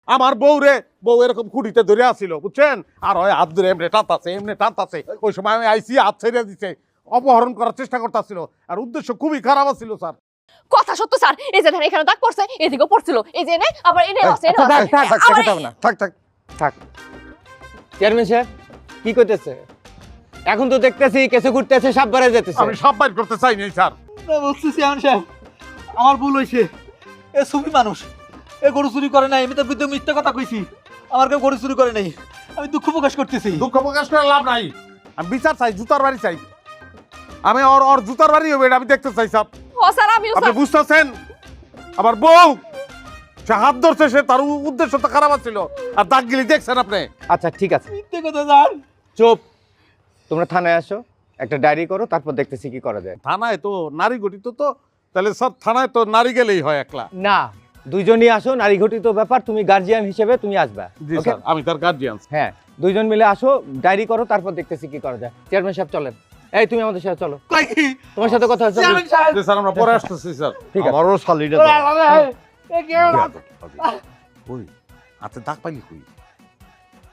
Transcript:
আমার বউ এরকম খুঁটিতে ধরে আসছিল বুঝছেন, আর ওই হাত ধরে এমনি টানতাছে। ওই সময় আমি আইসি হাত ছেড়ে দিছে, অপহরণ করার চেষ্টা করতেছিল, আর উদ্দেশ্য খুবই খারাপ ছিল স্যার। কথা সত্য স্যার, এই যে দেখেন এখানে দাগ পড়ছে, এদিকেও পড়ছিল, এই যে এনে আবার এনে আছে থাক। চেয়ারম্যান সাহেব কি করতেছে? এখন তো দেখতেছি কেসে ঘুরতেছে, সাপ বাড়ে যেতেছে। আমি সব বাইর করতে চাই নাই স্যার। বলছি চেয়ারম্যান সাহেব, আমার ভুল হয়েছে। এ সুফি মানুষ, এ গরু চুরি করে নাই। আমি তো বিদ্যুৎ মিথ্যা কথা কইছি, আমার কেউ গরু চুরি করে নাই। আমি দুঃখ প্রকাশ করতেছি। দুঃখ প্রকাশ করে লাভ নাই, আমি বিচার চাই, জুতার বাড়ি চাই। আমি ওর জুতার বাড়ি হবে এটা আমি দেখতে চাই স্যার। ও স্যার আমিও আপনি বুঝতেছেন, আমার বউ সে হাত ধরছে, সে তার উদ্দেশ্য তো খারাপ ছিল, আর দাগ গিলি দেখছেন আপনি। আচ্ছা ঠিক আছে, মিথ্যে কথা জান। চুপ। তোমরা থানায় আসো, একটা ডায়েরি করো, তারপর দেখতেছি কি করা যায়। থানায় তো নারী গঠিত, তো তাহলে স্যার থানায় তো নারী গেলেই হয় একলা। না, দুইজনই আসো, নারী ঘটিত ব্যাপার, তুমি গার্জিয়ান হিসেবে তুমি আসবা। জি Okay? স্যার, আমি তার গার্জিয়ান। হ্যাঁ, দুইজন মিলে আসো, ডায়েরি করো, তারপর দেখতেছি কি করা যায়। চেয়ারম্যান সাহেব চলেন। এই তুমি আমাদের সাথে চলো, কই কি তোমার সাথে কথা হচ্ছে। চেয়ারম্যান সাহেব, জি স্যার, আমরা পরে আসতেছি স্যার। ঠিক আছে। আমারও শালিটা এ কেউ না। ওই হাতে দাগ পাইলি কই?